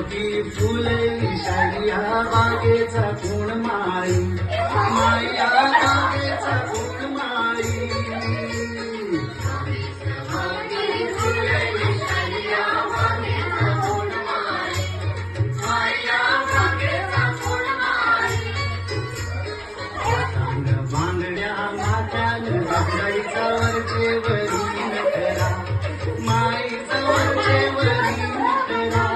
की फुले शाळिया बागेचा कोण माळी माया बागेचा कोण माळी बांगड्या माथ्यानं गजराईचा वरचे वरी नखरा माईचा वरचे वरी नखरा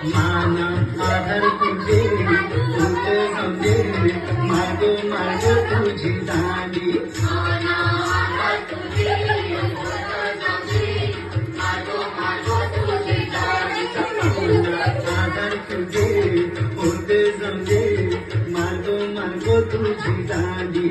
माना आदर तुझे उलट समजे मागो मागो तुझी दांडी आदर तुझे उलट समजे मागो मागो तुझी दांडी